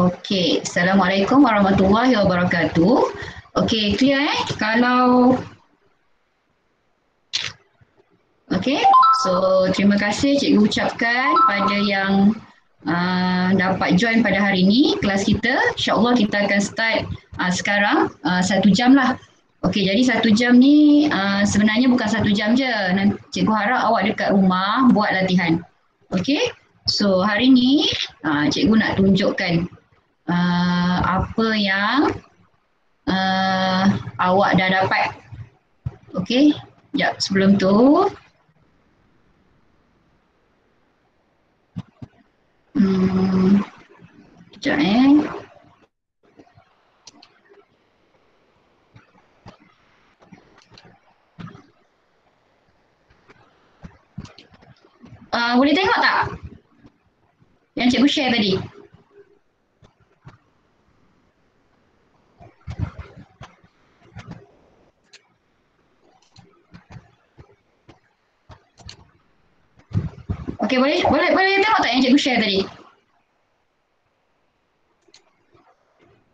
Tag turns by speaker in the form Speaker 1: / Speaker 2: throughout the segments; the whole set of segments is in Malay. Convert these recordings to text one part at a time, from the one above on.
Speaker 1: Okey, Assalamualaikum warahmatullahi wabarakatuh. Okey, clear Kalau okey, so terima kasih cikgu ucapkan pada yang dapat join pada hari ini kelas kita. InsyaAllah kita akan start sekarang 1 jam lah. Okey, jadi 1 jam ni sebenarnya bukan 1 jam je. Cikgu harap awak dekat rumah buat latihan. Okey, so hari ni cikgu nak tunjukkan apa yang awak dah dapat. Okey, sekejap sebelum tu. Sekejap boleh tengok tak yang cikgu share tadi? Okey, boleh tengok tak yang cikgu share tadi?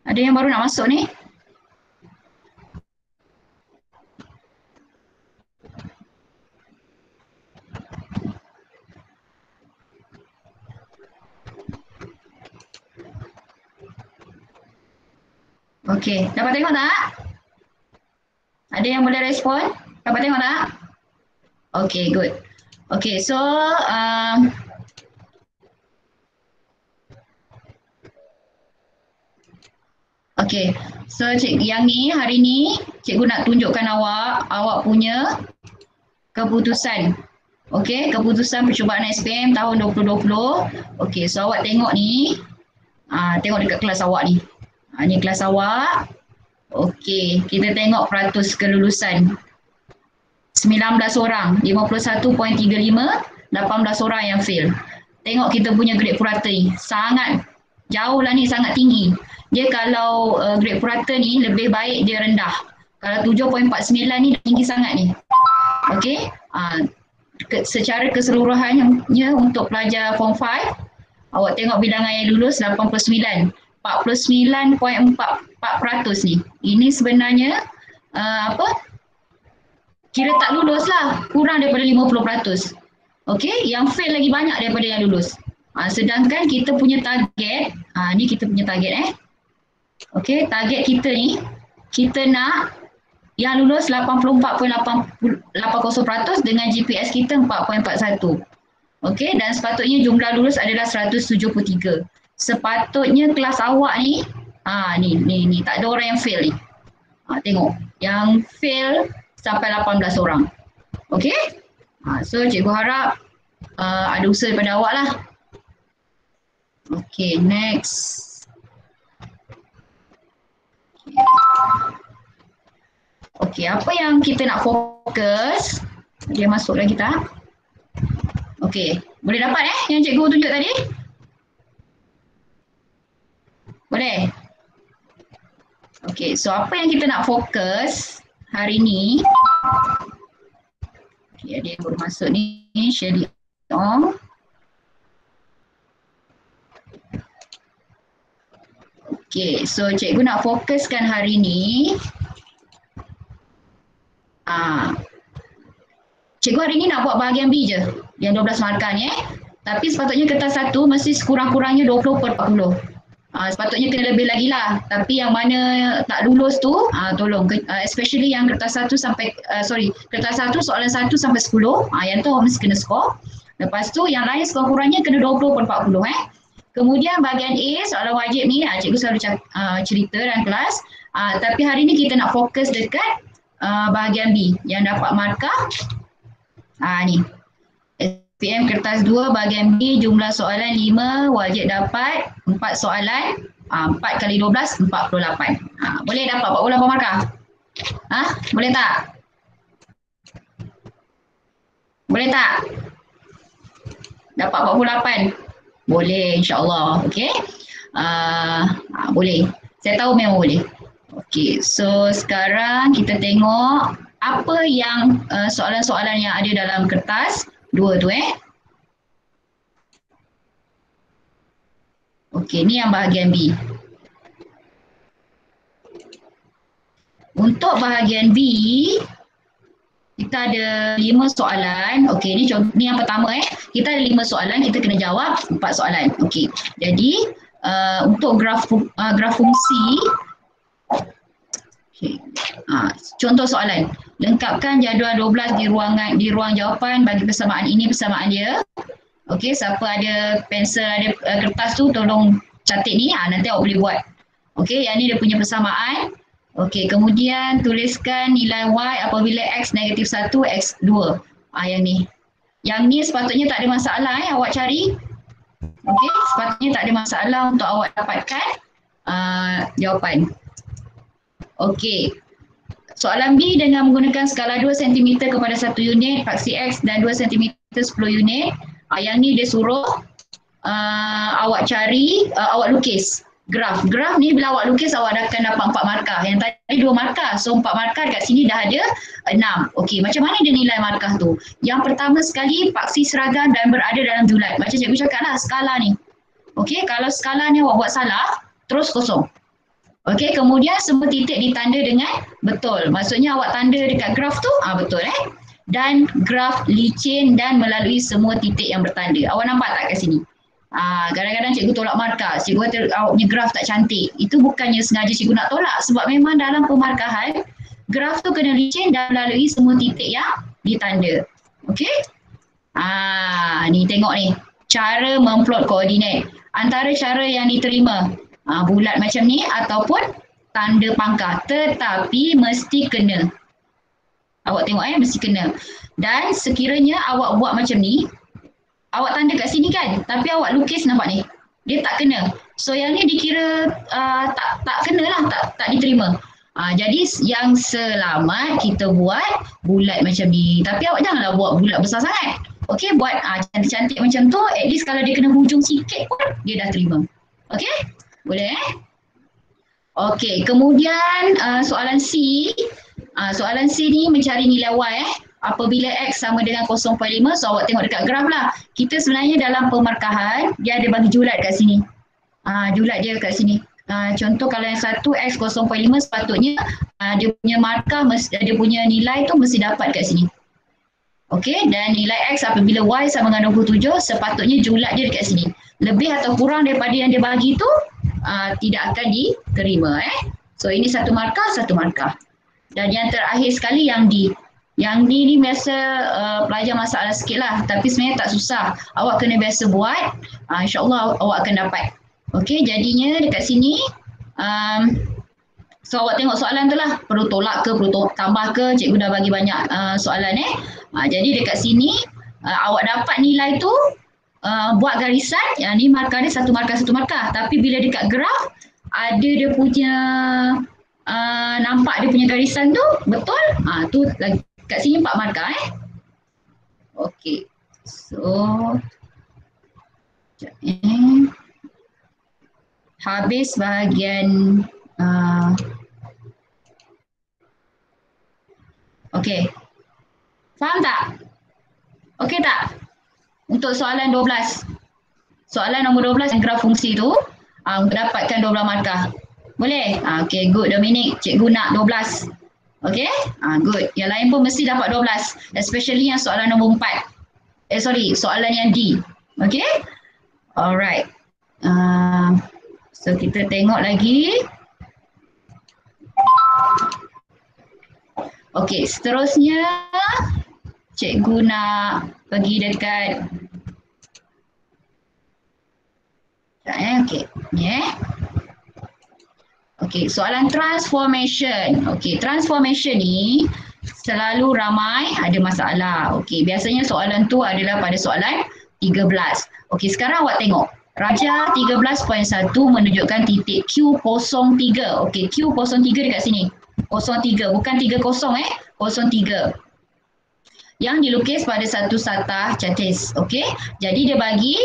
Speaker 1: Ada yang baru nak masuk ni? Okey, dapat tengok tak? Ada yang boleh respon? Dapat tengok tak? Okey, good. Okey, so okey, so yang ni hari ni cikgu nak tunjukkan awak punya keputusan. Okey, keputusan percubaan SPM tahun 2020. Okey, so awak tengok ni. Tengok dekat kelas awak ni. Ni kelas awak. Okey, kita tengok peratus kelulusan. 19 orang, 51.35, 18 orang yang fail. Tengok kita punya grade purata ni, sangat jauh lah ni, sangat tinggi. Dia kalau grade purata ni lebih baik dia rendah. Kalau 7.49 ni tinggi sangat ni. Okey, secara keseluruhannya untuk pelajar form 5, awak tengok bilangan yang lulus 89. 49.4% ni. Ini sebenarnya kira tak lulus lah, kurang daripada 50%. Okey, yang fail lagi banyak daripada yang lulus. Sedangkan kita punya target, ni kita punya target Okey, target kita ni, kita nak yang lulus 84.80% dengan GPS kita 4.41. Okey, dan sepatutnya jumlah lulus adalah 173. Sepatutnya kelas awak ni, ni tak ada orang yang fail ni. Tengok, yang fail sampai 18 orang. Okey? So cikgu harap ada usaha daripada awak lah. Okey, next. Okey, apa yang kita nak fokus? Dia masuk lagi tak? Okey, boleh dapat yang cikgu tunjuk tadi? Boleh? Okey, so apa yang kita nak fokus hari ni? Okey, ada yang baru masuk ni, Shelly Ong. Okey, so cikgu nak fokuskan hari ni. Cikgu hari ni nak buat bahagian B je, yang 12 markah ni Tapi sepatutnya kertas 1 mesti sekurang-kurangnya 20/40. Sepatutnya kena lebih lagi lah. Tapi yang mana tak lulus tu, tolong. Especially yang kertas 1 sampai, kertas 1 soalan 1 sampai 10. Yang tu mesti kena skor. Lepas tu yang lain sekurang-kurangnya kena 20/40 Kemudian bahagian A, soalan wajib ni, cikgu selalu cerita dalam kelas. Tapi hari ni kita nak fokus dekat bahagian B yang dapat markah. Ni. SPM kertas 2 bahagian B, jumlah soalan 5, wajib dapat 4 soalan, 4 kali 12, 48. Boleh dapat 48 markah? Boleh tak? Boleh tak? Dapat 48? Boleh, insyaAllah. Okey. Boleh. Saya tahu memang boleh. Okey, so sekarang kita tengok apa yang soalan-soalan yang ada dalam kertas 2 tu Okey, ni yang bahagian B. Untuk bahagian B, kita ada 5 soalan. Okey, ni yang pertama Kita ada 5 soalan, kita kena jawab 4 soalan. Okey. Jadi untuk graf fungsi contoh soalan. Lengkapkan jadual 12 di ruang jawapan bagi persamaan ini persamaan dia. Okey, siapa ada pensel, ada kertas tu tolong catat ni. Nanti awak boleh buat. Okey, yang ni dia punya persamaan. Okey, kemudian tuliskan nilai Y apabila X negatif 1, X 2. Yang ni. Yang ni sepatutnya tak ada masalah awak cari. Okey, sepatutnya tak ada masalah untuk awak dapatkan jawapan. Okey. Soalan B dengan menggunakan skala 2 cm kepada 1 unit, paksi X dan 2 cm 10 unit. Yang ni dia suruh awak cari, awak lukis. Graf ni bila awak lukis awak akan dapat 4 markah. Yang tadi 2 markah. So 4 markah dekat sini dah ada 6. Okey, macam mana dia nilai markah tu? Yang pertama sekali paksi seragam dan berada dalam julat. Macam cikgu cakap lah skala ni. Okey, kalau skala ni awak buat salah, terus kosong. Okey, kemudian semua titik ditanda dengan betul. Maksudnya awak tanda dekat graf tu, betul Dan graf licin dan melalui semua titik yang bertanda. Awak nampak tak kat sini? Kadang-kadang cikgu tolak markah, cikgu kata awak punya graf tak cantik. Itu bukannya sengaja cikgu nak tolak, sebab memang dalam pemarkahan graf tu kena licin dan melalui semua titik yang ditanda. Okey? Ni tengok ni, cara memplot koordinat. Antara cara yang diterima, bulat macam ni ataupun tanda pangkah, tetapi mesti kena. Awak tengok mesti kena. Dan sekiranya awak buat macam ni, awak tanda kat sini kan, tapi awak lukis nampak ni, dia tak kena. So yang ni dikira tak kena lah, tak diterima. Jadi yang selamat kita buat bulat macam ni. Tapi awak janganlah buat bulat besar sangat. Okey, buat cantik-cantik macam tu, at least kalau dia kena hujung sikit pun dia dah terima. Okey? Boleh Okey, kemudian soalan C. Soalan C ni mencari nilai Y apabila X sama dengan 0.5, so awak tengok dekat graf lah. Kita sebenarnya dalam pemarkahan, dia ada bagi julat kat sini. Julat dia kat sini. Contoh kalau yang 1 X 0.5 sepatutnya dia punya markah, dia punya nilai tu mesti dapat kat sini. Okey, dan nilai X apabila Y sama dengan 27, sepatutnya julat dia dekat sini. Lebih atau kurang daripada yang dia bagi tu, tidak akan diterima. So ini satu markah. Dan yang terakhir sekali yang D. Yang D ni biasa pelajar masalah sikit lah, tapi sebenarnya tak susah. Awak kena biasa buat, insyaAllah awak akan dapat. Okey, jadinya dekat sini, so awak tengok soalan tu lah, perlu tolak ke, perlu tambah ke, cikgu dah bagi banyak soalan jadi dekat sini, awak dapat nilai tu, buat garisan, yang ni markah dia satu markah. Tapi bila dekat graf, ada dia punya, nampak dia punya garisan tu, betul? Tu lagi. Kat sini 4 markah Okey. So habis bahagian okey. Faham tak? Okey tak? Untuk soalan 12. Soalan nombor 12 yang graf fungsi tu, mendapatkan 12 markah. Boleh? Okey, good Dominic. Cikgu nak 12. Okay, good. Yang lain pun mesti dapat 12. Especially yang soalan nombor 4. Soalan yang D. Okay, alright. So kita tengok lagi. Okay, seterusnya cikgu nak pergi dekat okay, ni Okey, soalan transformation. Okey, transformation ni selalu ramai ada masalah. Okey, biasanya soalan tu adalah pada soalan 13. Okey, sekarang awak tengok. Raja 13.1 menunjukkan titik Q03. Okey, Q03 dekat sini. 03, bukan 30 03. Yang dilukis pada satu satah catis. Okey. Jadi dia bagi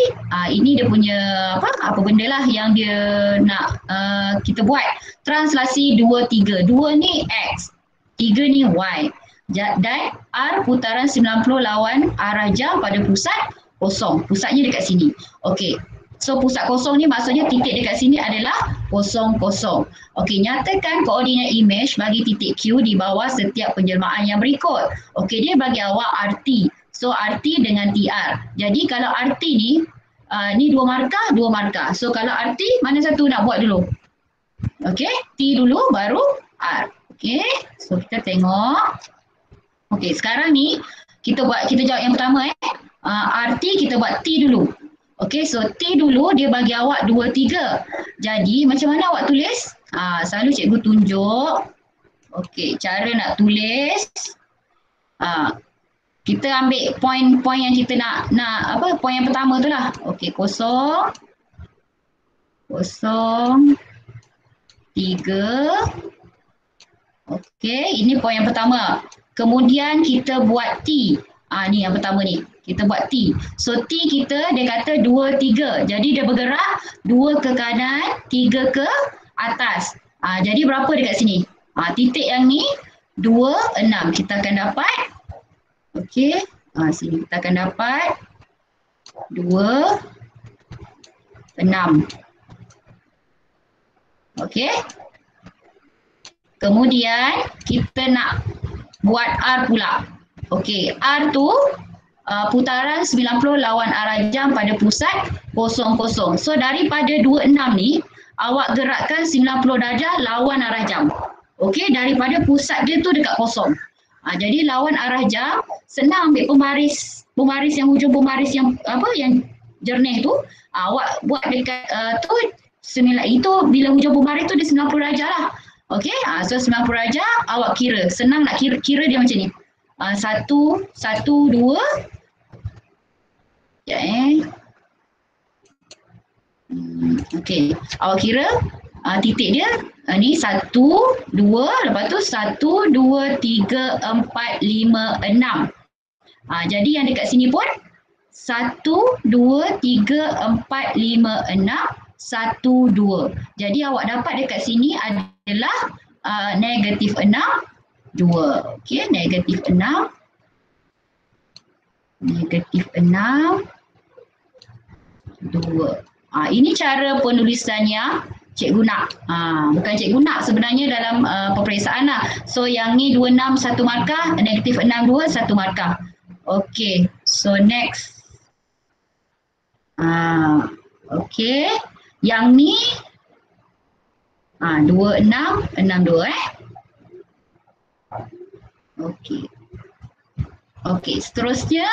Speaker 1: ini dia punya apa benda lah yang dia nak kita buat. Translasi 2 3. 2 ni X, 3 ni Y. Dan R putaran 90 lawan arah jam pada pusat kosong. Pusatnya dekat sini. Okey. So pusat kosong ni maksudnya titik dekat sini adalah kosong kosong. Okey, nyatakan koordinat image bagi titik Q di bawah setiap penjelmaan yang berikut. Okey, dia bagi awak RT. So RT dengan TR. Jadi kalau RT ni ni dua markah. So kalau RT mana satu nak buat dulu? Okey, T dulu baru R. Okey, so kita tengok. Okey, sekarang ni kita jawab yang pertama RT kita buat T dulu. Okey, so T dulu dia bagi awak 2, 3. Jadi macam mana awak tulis? Selalu cikgu tunjuk. Okey, cara nak tulis. Kita ambil poin-poin yang kita nak apa? Poin yang pertama tu lah. Okey, 0, 0, 3. Okey, ini poin yang pertama. Kemudian kita buat T. Ni yang pertama ni. Kita buat T. So T kita dia kata 2, 3. Jadi dia bergerak 2 ke kanan, 3 ke atas. Jadi berapa dekat sini? Titik yang ni 2, 6. Kita akan dapat. Okey. Sini kita akan dapat 2, 6. Okey. Kemudian kita nak buat R pula. Okey, R tu putaran 90 lawan arah jam pada pusat 00. So daripada 26 ni awak gerakkan 90 darjah lawan arah jam. Okey, daripada pusat dia tu dekat kosong. Jadi lawan arah jam, senang ambil pembaris yang hujung pembaris yang apa yang jernih tu, awak buat dekat tu itu bila hujung pembaris tu dia 90 darjah lah. Okey, so 90 darjah awak kira. Senang nak kira dia macam ni. 1, 1, 2. Okey, awak kira titik dia ni 1, 2, lepas tu 1, 2, 3, 4, 5, 6. Jadi yang dekat sini pun 1, 2, 3, 4, 5, 6, 1, 2. Jadi awak dapat dekat sini adalah negatif 6, 2. Okey, negatif 6. Negatif 6, 2. Ini cara penulisannya cikgu nak. Bukan cikgu nak sebenarnya dalam peperiksaan lah. So yang ni 26 1 markah, negatif 6 2 1 markah. Okey, so next. Okey, yang ni 26 6 2 Okey. Okey, seterusnya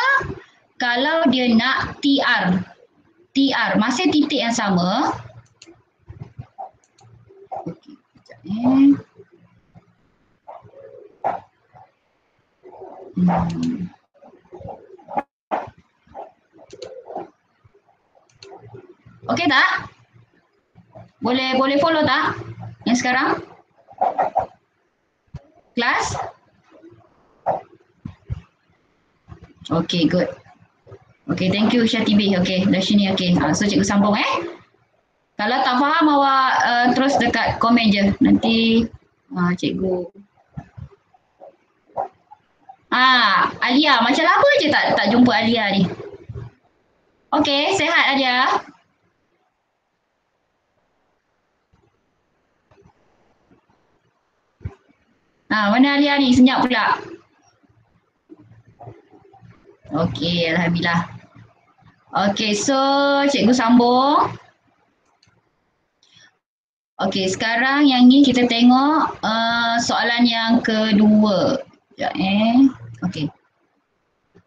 Speaker 1: kalau dia nak TR masih titik yang sama. Okey, sekejap Okey tak? Boleh follow tak yang sekarang? Kelas? Okey, good. Okey, thank you Syatibi. Okey, dari sini okey. So cikgu sambung Kalau tak faham awak terus dekat komen je. Nanti cikgu. Alia, macam apa je tak jumpa Alia ni? Okey, sihat Alia? Mana Alia ni? Senyap pula. Okey, alhamdulillah. Okey, so cikgu sambung. Okey, sekarang yang ni kita tengok soalan yang kedua. Okey.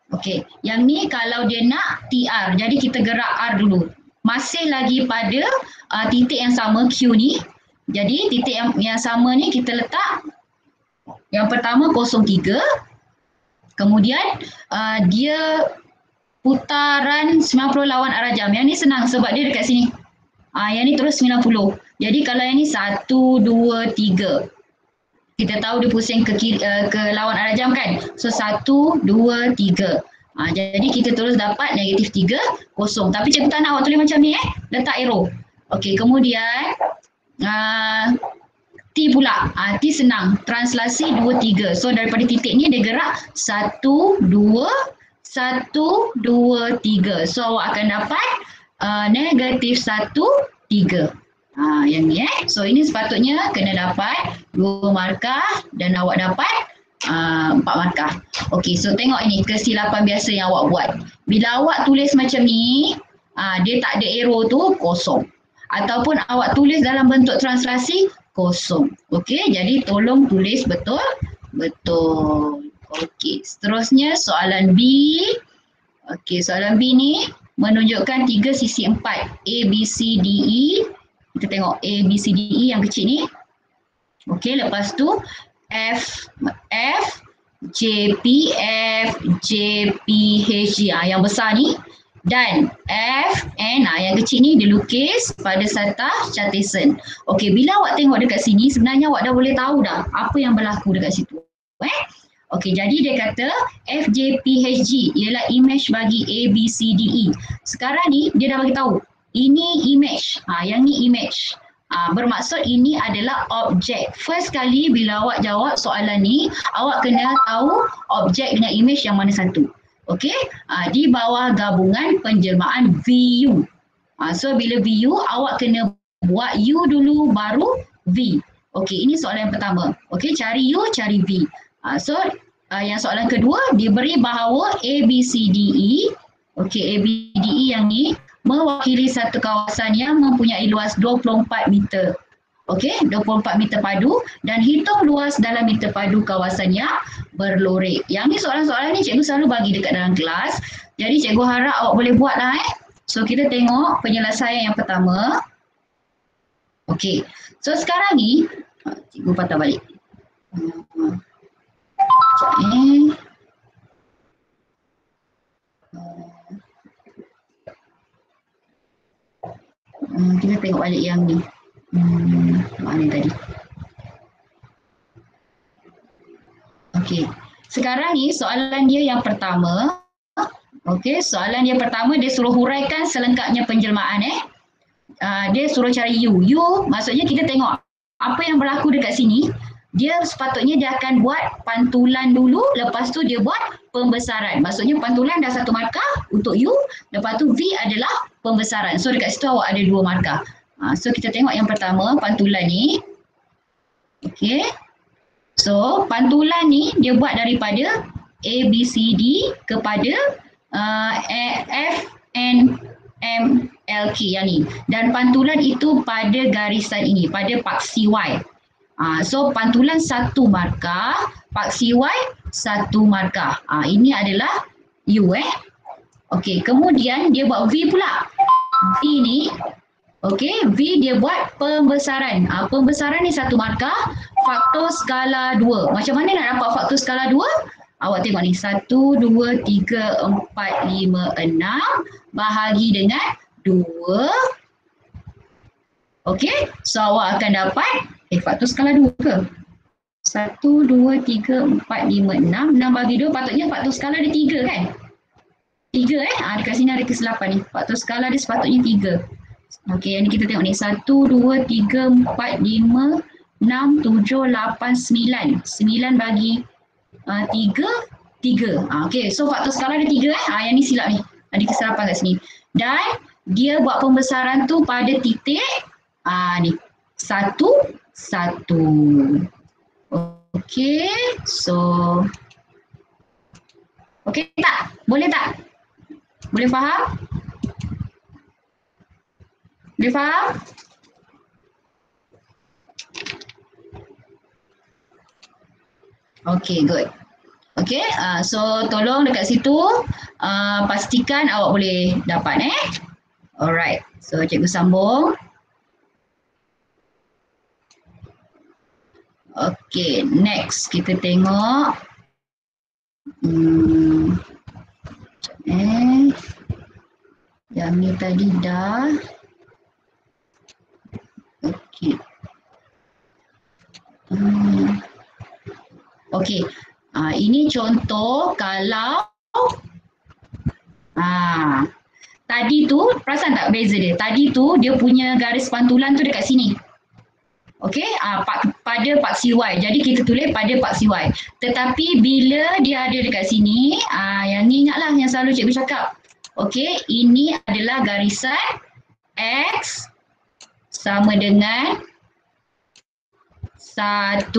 Speaker 1: Okey, yang ni kalau dia nak TR, jadi kita gerak R dulu. Masih lagi pada titik yang sama Q ni. Jadi titik yang sama ni kita letak yang pertama 03. Kemudian dia putaran 90 lawan arah jam. Yang ni senang sebab dia dekat sini. Yang ni terus 90. Jadi kalau yang ni 1, 2, 3. Kita tahu dia pusing ke lawan arah jam kan. So 1, 2, 3. Jadi kita terus dapat negatif 3, 0. Tapi cikgu tak nak awak tulis macam ni letak arrow. Okey, kemudian T pula. T senang. Translasi 2, 3. So daripada titik ni dia gerak 1, 2, 1, 2, 3. So awak akan dapat negatif 1, 3. Yang ni So ini sepatutnya kena dapat 2 markah dan awak dapat 4 markah. Okey, so tengok ini kesilapan biasa yang awak buat. Bila awak tulis macam ni, dia tak ada arrow tu, kosong. Ataupun awak tulis dalam bentuk translasi, kosong. Okey, jadi tolong tulis betul. Okey, seterusnya soalan B. Okey, soalan B ni menunjukkan 3 sisi 4. A, B, C, D, E. Kita tengok A, B, C, D, E yang kecil ni. Okey, lepas tu F, J, P, F, J, P, H, G. Yang besar ni. Dan F, N, yang kecil ni dilukis pada Satah Chartison. Okey, bila awak tengok dekat sini, sebenarnya awak dah boleh tahu dah apa yang berlaku dekat situ. Okey, jadi dia kata F, J, P, H, G ialah image bagi A, B, C, D, E. Sekarang ni dia dah bagi tahu. Ini image. Yang ni image. Bermaksud ini adalah objek. First kali bila awak jawab soalan ni, awak kena tahu objek dengan image yang mana satu. Okey, di bawah gabungan penjelmaan VU. So bila VU, awak kena buat U dulu baru V. Okey, ini soalan yang pertama. Okey, cari U, cari V. So yang soalan kedua diberi bahawa A, B, C, D, E. Okey, A, B, D, E yang ni mewakili satu kawasan yang mempunyai luas 24 meter. Okey, 24 meter padu dan hitung luas dalam meter padu kawasan yang berlorek. Yang ni soalan-soalan ni cikgu selalu bagi dekat dalam kelas. Jadi cikgu harap awak boleh buat lah So kita tengok penyelesaian yang pertama. Okey, so sekarang ni cikgu patah balik. Kita tengok balik yang ni. Mana tadi? Okey, sekarang ni soalan dia yang pertama. Okey, soalan dia pertama dia suruh huraikan selengkapnya penjelmaan dia suruh cari U. U maksudnya kita tengok apa yang berlaku dekat sini. Dia sepatutnya dia akan buat pantulan dulu, lepas tu dia buat pembesaran. Maksudnya pantulan dah 1 markah untuk U, lepas tu V adalah pembesaran. So dekat situ awak ada 2 markah. So kita tengok yang pertama pantulan ni. Okey. So pantulan ni dia buat daripada A, B, C, D kepada F, N, M, L, K yang ni. Dan pantulan itu pada garisan ini, pada paksi Y. So pantulan 1 markah, paksi Y 1 markah. Ini adalah U Okey, kemudian dia buat V pula. V ni, okey, V dia buat pembesaran. Pembesaran ni 1 markah, faktor skala 2. Macam mana nak dapat faktor skala 2? Awak tengok ni, 1, 2, 3, 4, 5, 6 bahagi dengan 2. Okey, so awak akan dapat faktor skala 2 ke? 1, 2, 3, 4, 5, 6. 6 bagi 2 patutnya faktor skala dia 3 kan? 3 dekat sini ada kesilapan ni. Faktor skala dia sepatutnya 3. Okey, yang ni kita tengok ni. 1, 2, 3, 4, 5, 6, 7, 8, 9. 9 bagi 3, 3. Okey, so faktor skala dia 3 yang ni silap ni. Ada kesilapan kat sini. Dan dia buat pembesaran tu pada titik ni. 1, 1. Okey, so okey tak? Boleh tak? Boleh faham? Boleh faham? Okey, good. Okey, so tolong dekat situ pastikan awak boleh dapat Alright, so cikgu sambung. Okey, next kita tengok. Yang ni tadi dah. Okey. Okey. Ini contoh kalau tadi tu perasan tak beza dia? Tadi tu dia punya garis pantulan tu dekat sini. Okey, pada paksi Y. Jadi kita tulis pada paksi Y. Tetapi bila dia ada dekat sini, yang ni ingatlah yang selalu cikgu cakap. Okey, ini adalah garisan X sama dengan 1.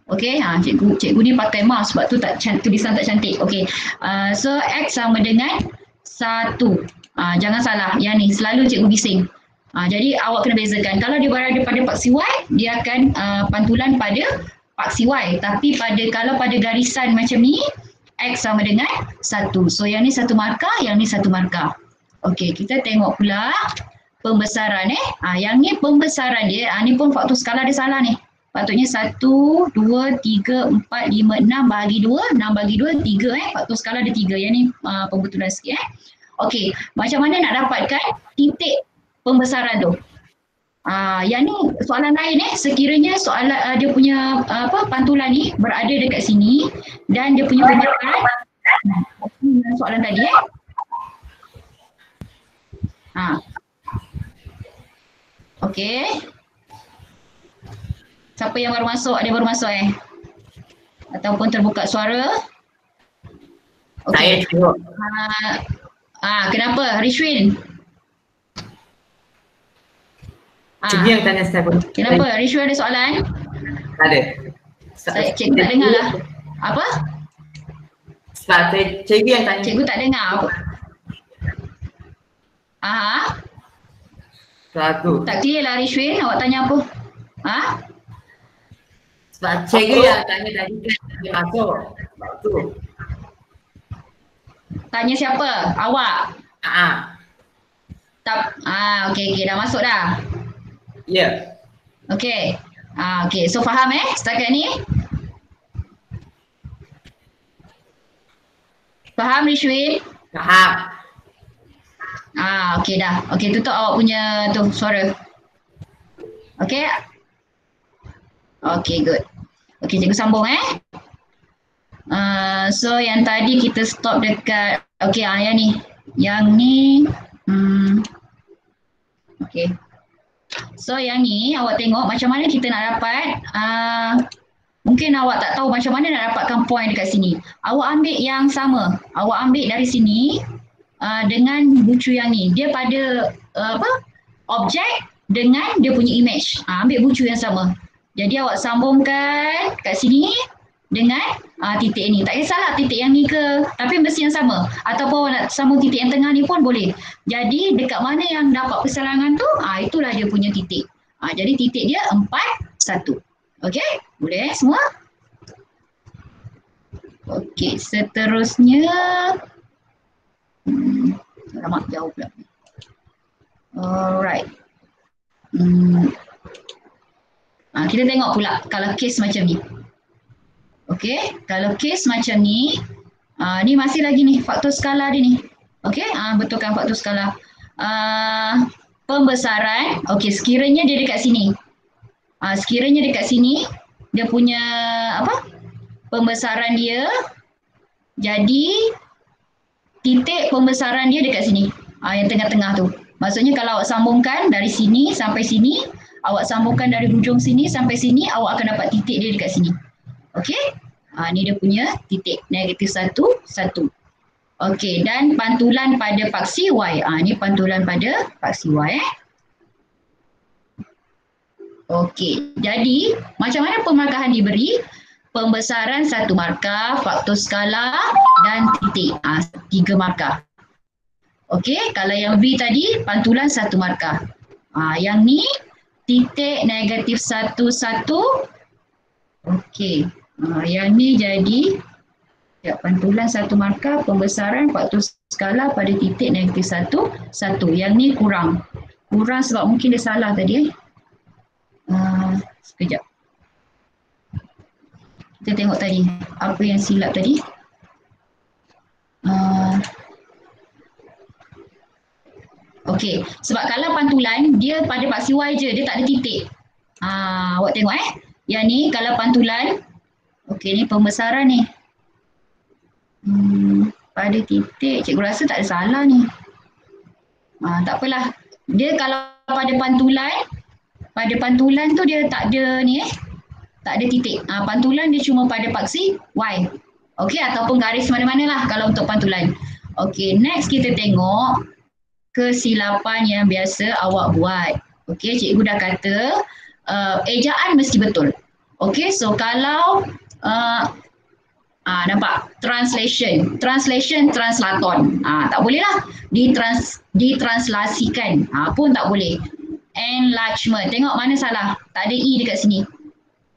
Speaker 1: Okey, cikgu ni pakai mouse sebab tu tulisan tak cantik. Okey, so X sama dengan 1. Jangan salah, yang ni selalu cikgu bising. Jadi awak kena bezakan. Kalau dia berada pada paksi Y, dia akan pantulan pada paksi Y. Tapi kalau pada garisan macam ni, X sama dengan 1. So yang ni 1 markah, yang ni 1 markah. Okey, kita tengok pula pembesaran yang ni pembesaran dia. Ni pun faktor skala dia salah ni. Patutnya 1, 2, 3, 4, 5, 6 bahagi 2, 6 bahagi 2, 3 faktor skala dia 3. Yang ni pembetulan sikit Okey, macam mana nak dapatkan titik pembesaran tu? Yang ni soalan lain sekiranya soalan dia punya pantulan ni berada dekat sini dan dia punya pembesaran soalan tadi Okey. Siapa yang baru masuk? Ada baru masuk Ataupun terbuka suara?
Speaker 2: Okay. Saya tengok.
Speaker 1: Kenapa? Rishwin?
Speaker 2: Cikgu yang tanya saya pun.
Speaker 1: Kenapa? Rishwin ada soalan?
Speaker 2: Ada.
Speaker 1: Cikgu tak dengar lah. Apa?
Speaker 2: Sebab cikgu yang tanya.
Speaker 1: Cikgu tak dengar apa?
Speaker 2: Satu.
Speaker 1: Tak clear lah Rishwin, awak tanya apa?
Speaker 2: Sebab cikgu yang tanya tadi dia masuk. Sebab tu.
Speaker 1: Tanya siapa? Awak? Okey, dah masuk dah.
Speaker 2: Ya. Yeah.
Speaker 1: Okey. Okey, so faham setakat ni? Faham Rishwin?
Speaker 2: Faham.
Speaker 1: Okey dah. Okey, tutup awak punya tu suara. Okey? Okey, good. Okey, cikgu sambung so yang tadi kita stop dekat okey, yang ni. Yang ni okey. So yang ni awak tengok macam mana kita nak dapat mungkin awak tak tahu macam mana nak dapatkan point dekat sini. Awak ambil yang sama. Awak ambil dari sini dengan bucu yang ni. Dia pada objek dengan dia punya image. Ambil bucu yang sama. Jadi awak sambungkan kat sini dengan titik ni. Tak kisahlah titik yang ni ke, tapi mesti yang sama. Ataupun awak nak sambung titik yang tengah ni pun boleh. Jadi dekat mana yang dapat persalangan tu, itulah dia punya titik. Jadi titik dia 4, 1. Okey? Boleh semua? Okey, seterusnya lama jauh pula. Alright. Kita tengok pula kalau kes macam ni. Okey, kalau kes macam ni, ni masih lagi ni faktor skala dia ni. Okey, betulkan faktor skala. Pembesaran, okey, sekiranya dia dekat sini. Sekiranya dekat sini, dia punya pembesaran dia, jadi titik pembesaran dia dekat sini. Yang tengah-tengah tu. Maksudnya kalau awak sambungkan dari sini sampai sini, awak sambungkan dari hujung sini sampai sini, awak akan dapat titik dia dekat sini. Okey? Ni dia punya titik. Negatif 1, 1. Okey, dan pantulan pada paksi Y. Ni pantulan pada paksi Y. Okey, jadi macam mana pemarkahan diberi? Pembesaran 1 markah, faktor skala dan titik. 3 markah. Okey, kalau yang V tadi pantulan 1 markah. Yang ni titik negatif 1, 1. Okey, yang ni jadi pantulan 1 markah, pembesaran faktor skala pada titik negatif 1, 1. Yang ni kurang. Kurang sebab mungkin dia salah tadi. Sekejap. Kita tengok tadi apa yang silap tadi. Okey, sebab kalau pantulan dia pada paksi Y je, dia tak ada titik. Awak tengok Yang ni kalau pantulan, okey ni pembesaran ni. Pada titik, cikgu rasa tak ada salah ni. Tak apalah. Dia kalau pada pantulan tu dia tak ada ni tak ada titik. Pantulan dia cuma pada paksi Y. Okey, ataupun garis mana-mana lah kalau untuk pantulan. Okey, next kita tengok kesilapan yang biasa awak buat. Okey, cikgu dah kata ejaan mesti betul. Okey, so kalau nampak translation translaton, tak boleh lah ditranslasikan, pun tak boleh. Enlargement, tengok mana salah, tak ada e dekat sini.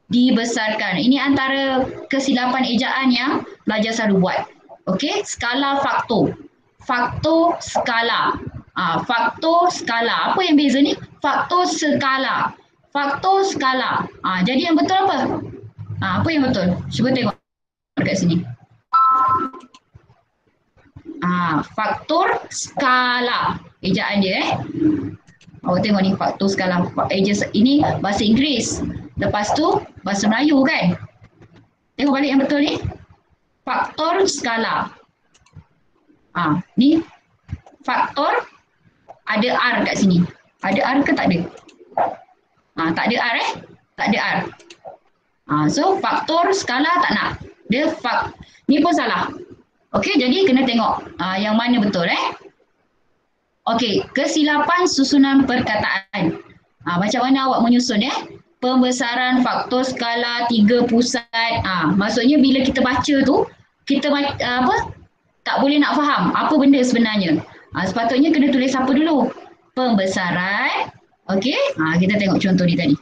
Speaker 1: Dibesarkan, ini antara kesilapan ejaan yang pelajar selalu buat. Okey, skala faktor skala, faktor skala, apa yang beza ni? Faktor skala, jadi yang betul apa? Apa yang betul? Cuba tengok dekat sini. Faktor skala, ejaan dia awak tengok ni, faktor skala. Ini bahasa Inggeris, lepas tu bahasa Melayu kan. Tengok balik yang betul ni, faktor skala. Ni faktor, ada R kat sini. Ada R ke tak ada? Tak ada R tak ada R. So faktor skala tak nak. Dia ni pun salah. Okey, jadi kena tengok yang mana betul Okey, kesilapan susunan perkataan. Macam mana awak menyusun Pembesaran faktor skala 3 pusat. Maksudnya bila kita baca tu, kita tak boleh nak faham apa benda sebenarnya. Sepatutnya kena tulis apa dulu? Pembesaran. Okey, kita tengok contoh ni tadi.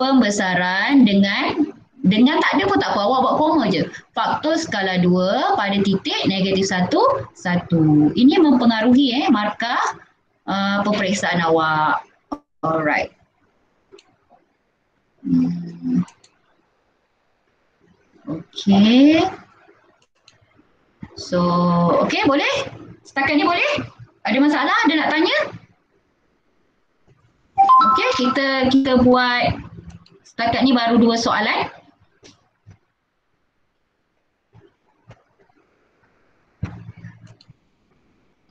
Speaker 1: Pembesaran dengan tak ada pun tak apa, awak buat koma je. Faktor skala 2 pada titik -1, 1. Ini mempengaruhi markah peperiksaan awak. Alright. Okey. So, okey, boleh? Setakat ni boleh? Ada masalah? Ada nak tanya? Okey, kita buat setakat ni baru 2 soalan.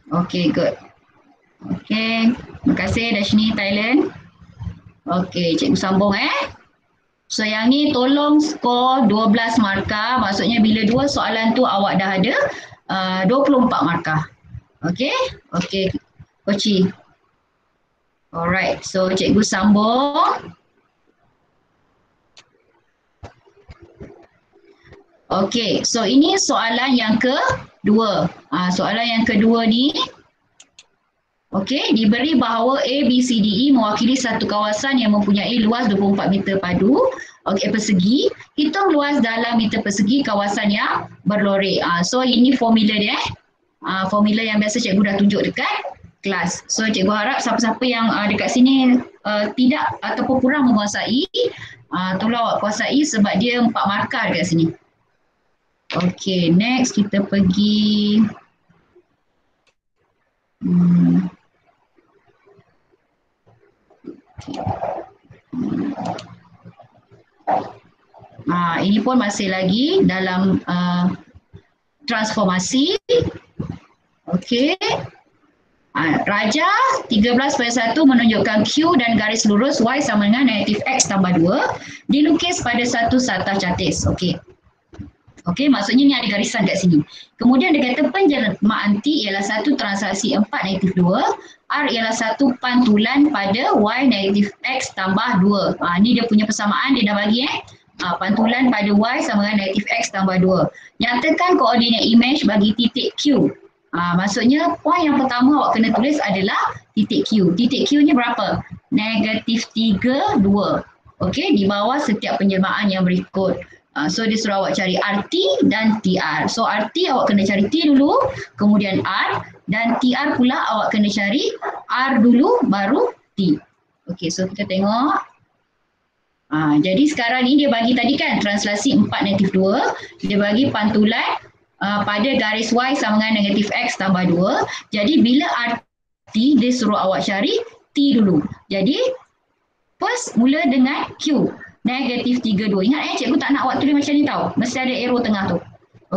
Speaker 1: Okey, good. Okey, terima kasih Dashni Thailand. Okey, cikgu sambung So yang ni tolong skor 12 markah, maksudnya bila 2 soalan tu awak dah ada 24 markah. Okey? Okey, Koci. Alright, so cikgu sambung. Okey, so ini soalan yang kedua. Soalan yang kedua ni, okey, diberi bahawa A, B, C, D, E mewakili satu kawasan yang mempunyai luas 24 meter padu, persegi. Hitung luas dalam meter persegi kawasan yang berlorek. So ini formula dia. Formula yang biasa cikgu dah tunjuk dekat kelas. So cikgu harap siapa-siapa yang dekat sini tidak ataupun kurang menguasai, tolong awak kuasai sebab dia 4 markah dekat sini. Okey, next kita pergi ini pun masih lagi dalam transformasi. Okey. Raja 13/1 menunjukkan Q dan garis lurus Y sama dengan negatif X tambah 2 dilukis pada satu satah catis. Okey. Okey, maksudnya ni ada garisan kat sini. Kemudian dia kata penjelmaan T ialah satu transaksi 4 negatif 2. R ialah satu pantulan pada Y negatif X tambah 2. Ni dia punya persamaan, dia dah bagi pantulan pada Y sama dengan negatif X tambah 2. Nyatakan koordinat image bagi titik Q. Maksudnya poin yang pertama awak kena tulis adalah titik Q. Titik Q ni berapa? Negatif 3, 2. Okey, di bawah setiap penjelmaan yang berikut. So dia suruh awak cari RT dan TR. So RT awak kena cari T dulu, kemudian R, dan TR pula awak kena cari R dulu baru T. Okey, so kita tengok. Jadi sekarang ni dia bagi tadi kan translasi 4 negatif 2. Dia bagi pantulan pada garis Y sama dengan negatif X tambah 2. Jadi bila RT dia suruh awak cari T dulu. Jadi first mula dengan Q. Negatif 3, 2. Ingat cikgu tak nak awak tulis macam ni tau. Mesti ada arrow tengah tu.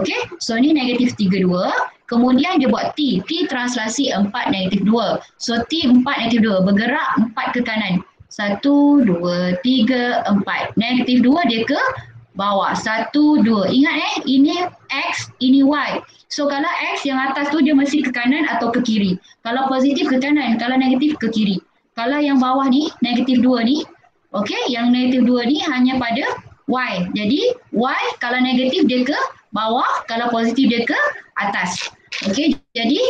Speaker 1: Okey, so ni negatif 3, 2. Kemudian dia buat T. T translasi 4 negatif 2. So T 4 negatif 2. Bergerak 4 ke kanan. 1, 2, 3, 4. Negatif 2 dia ke bawah. 1, 2. Ingat ini X, ini Y. So kalau X yang atas tu dia mesti ke kanan atau ke kiri. Kalau positif ke kanan, kalau negatif ke kiri. Kalau yang bawah ni, negatif 2 ni, okey, yang negatif 2 ni hanya pada Y. Jadi Y kalau negatif dia ke bawah, kalau positif dia ke atas. Okey, jadi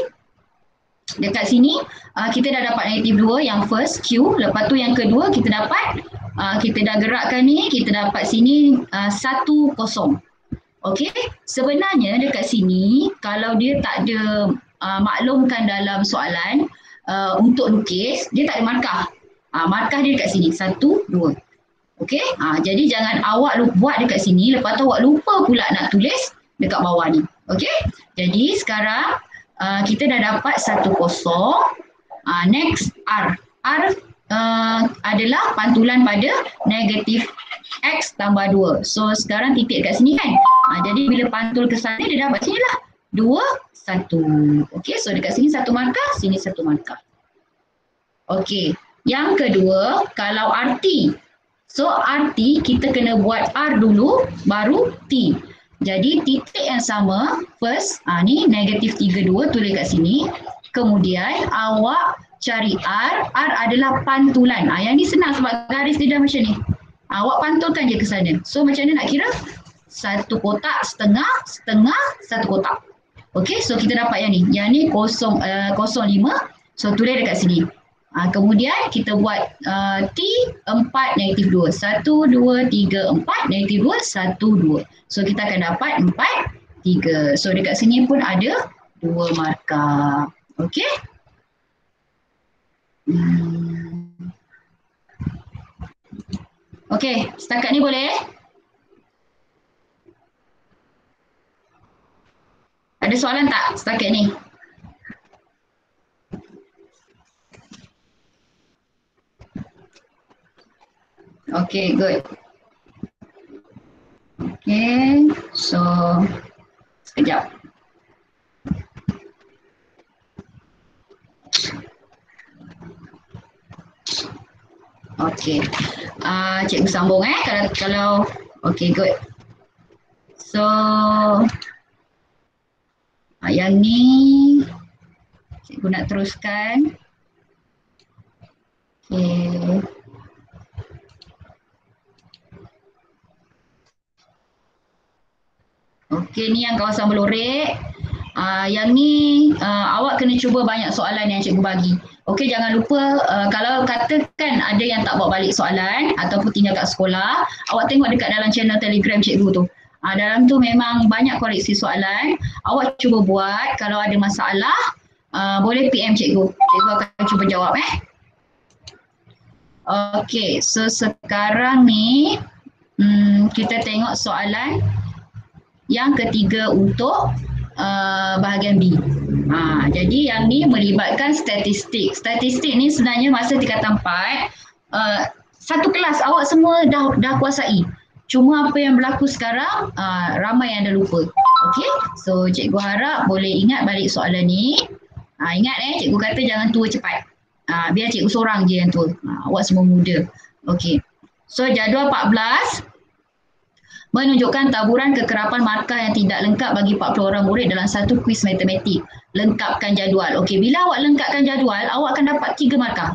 Speaker 1: dekat sini kita dah dapat negatif 2 yang first Q, lepas tu yang kedua kita dapat kita dah gerakkan ni, kita dapat sini 1, 0. Okey, sebenarnya dekat sini kalau dia tak ada maklumkan dalam soalan untuk lukis, dia tak ada markah. Markah dia dekat sini 1, 2. Okey, jadi jangan awak buat dekat sini, lepas tu awak lupa pula nak tulis dekat bawah ni. Okey, jadi sekarang kita dah dapat 1, 0. Next R. R adalah pantulan pada negatif X tambah 2. So sekarang titik kat sini kan. Jadi bila pantul ke sana dia dapat sini lah. 2, 1. Okey, so dekat sini 1 markah, sini 1 markah. Okey, yang kedua kalau RT. So RT kita kena buat R dulu baru T. Jadi titik yang sama first, ni negatif 32 tulis kat sini. Kemudian awak cari R. R adalah pantulan. Yang ni senang sebab garis dia dah macam ni. Awak pantulkan je ke sana. So macam mana nak kira? 1 kotak, setengah, setengah, 1 kotak. Okey, so kita dapat yang ni. Yang ni 0,5. So tulis dekat sini. Kemudian kita buat T 4 negatif 2. 1, 2, 3, 4 negatif 2, 1, 2. So kita akan dapat 4, 3. So dekat sini pun ada 2 markah. Okey. Okey, setakat ni boleh? Ada soalan tak setakat ni? Okay, good. Okay, so sekejap. Okay, cikgu sambung kalau okay, good. So yang ni cikgu nak teruskan. Okay. Okey, ni yang kawasan Belorek. Yang ni awak kena cuba banyak soalan yang cikgu bagi. Okey, jangan lupa kalau katakan ada yang tak bawa balik soalan ataupun tinggal kat sekolah, awak tengok dekat dalam channel Telegram cikgu tu. Dalam tu memang banyak koreksi soalan. Awak cuba buat, kalau ada masalah boleh PM cikgu. Cikgu akan cuba jawab Okey, so sekarang ni kita tengok soalan yang ketiga untuk bahagian B. Jadi yang ni melibatkan statistik. Statistik ni sebenarnya masa tingkatan 4, satu kelas awak semua dah kuasai. Cuma apa yang berlaku sekarang, ramai yang dah lupa. Okey, so cikgu harap boleh ingat balik soalan ni. Ingat cikgu kata jangan tua cepat. Biar cikgu seorang je yang tua. Awak semua muda. Okey, so jadual 14 menunjukkan taburan kekerapan markah yang tidak lengkap bagi 40 orang murid dalam satu kuis matematik. Lengkapkan jadual. Okey, bila awak lengkapkan jadual, awak akan dapat 3 markah.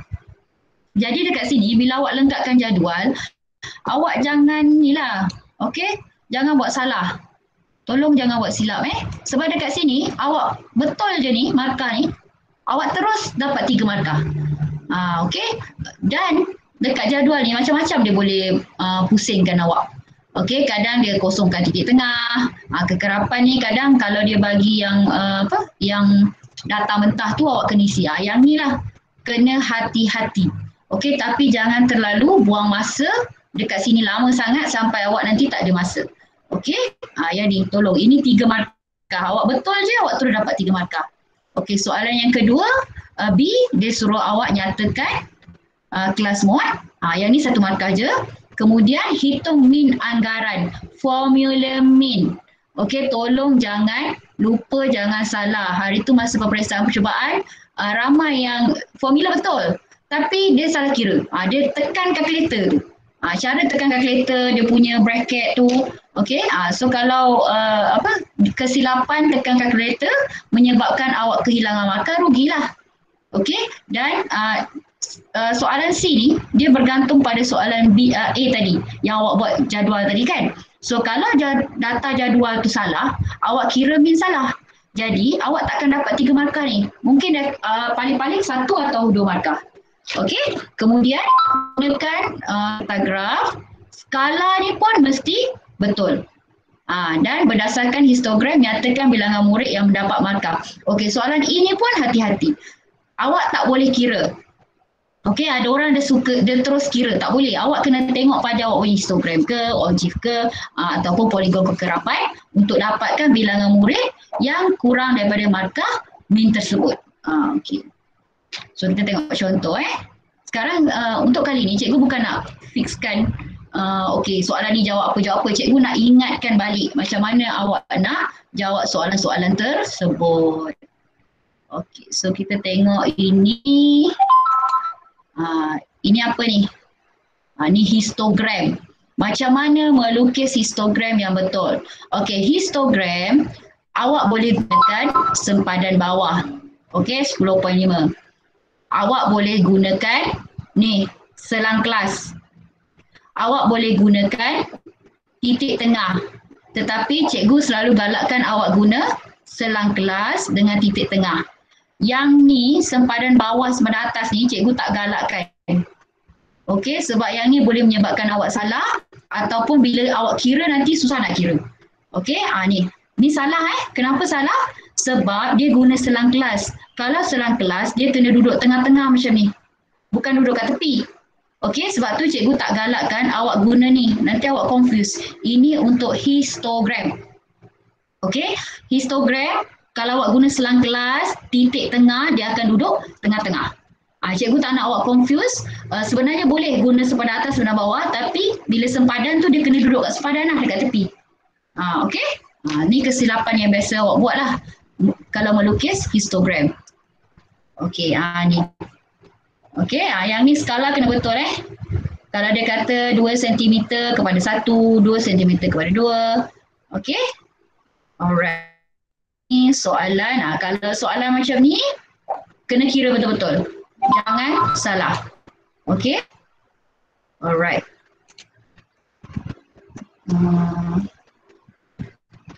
Speaker 1: Jadi dekat sini, bila awak lengkapkan jadual, awak jangan ni lah. Okey, jangan buat salah. Tolong jangan buat silap Sebab dekat sini, awak betul je ni, markah ni, awak terus dapat 3 markah. Okey, dan dekat jadual ni macam-macam dia boleh pusingkan awak. Okey, kadang dia kosongkan titik tengah. Kekerapan ni kadang kalau dia bagi yang yang data mentah tu awak kena isi. Yang ni lah kena hati-hati. Okey, tapi jangan terlalu buang masa dekat sini lama sangat sampai awak nanti tak ada masa. Okey, yang ni tolong. Ini 3 markah. Awak betul je awak terus dapat 3 markah. Okey, soalan yang kedua B, dia suruh awak nyatakan kelas mod. Yang ni 1 markah je. Kemudian hitung min anggaran, formula min. Okey, tolong jangan lupa, jangan salah. Hari tu masa peperiksaan percubaan, ramai yang formula betul. Tapi dia salah kira. Dia tekan kalkulator tu. Cara tekan kalkulator, dia punya bracket tu, Okey, so kalau kesilapan tekan kalkulator menyebabkan awak kehilangan markah, rugilah. Okey, dan soalan C ni dia bergantung pada soalan A tadi yang awak buat jadual tadi kan. So kalau data jadual tu salah, awak kira min salah. Jadi awak takkan dapat 3 markah ni. Mungkin paling-paling 1 atau 2 markah. Okey, kemudian gunakan graf. Skala ni pun mesti betul. Dan berdasarkan histogram nyatakan bilangan murid yang mendapat markah. Okey, soalan ini pun hati-hati. Awak tak boleh kira. Okey, ada orang dia terus kira, tak boleh. Awak kena tengok pada awak punya histogram ke, ogive ke, ataupun poligon kekerapan untuk dapatkan bilangan murid yang kurang daripada markah min tersebut. Okey. So kita tengok contoh Sekarang untuk kali ni cikgu bukan nak fixkan okey soalan ni jawab apa. Cikgu nak ingatkan balik macam mana awak nak jawab soalan-soalan tersebut. Okey, so kita tengok ini. Ini apa ni? Ni histogram. Macam mana melukis histogram yang betul? Okey, histogram awak boleh gunakan sempadan bawah. Okey, 10.5. Awak boleh gunakan ni selang kelas. Awak boleh gunakan titik tengah. Tetapi cikgu selalu galakkan awak guna selang kelas dengan titik tengah. Yang ni sempadan bawah sempadan atas ni cikgu tak galakkan. Okey, sebab yang ni boleh menyebabkan awak salah ataupun bila awak kira nanti susah nak kira. Okey, ni salah Kenapa salah? Sebab dia guna selang kelas. Kalau selang kelas dia kena duduk tengah-tengah macam ni. Bukan duduk kat tepi. Okey, sebab tu cikgu tak galakkan awak guna ni. Nanti awak confuse. Ini untuk histogram. Okey, histogram kalau awak guna selang kelas, titik tengah dia akan duduk tengah-tengah. Cikgu tak nak awak confuse. Sebenarnya boleh guna sempadan atas sempadan bawah, tapi bila sempadan tu dia kena duduk kat sempadan lah dekat tepi. Okey, ni kesilapan yang biasa awak buat lah kalau melukis histogram. Okey, ni. Okey, yang ni skala kena betul Kalau dia kata 2 cm kepada 1, 2 cm kepada 2. Okey. Alright. Ni soalan. Kalau soalan macam ni kena kira betul-betul. Jangan salah. Okey. Alright.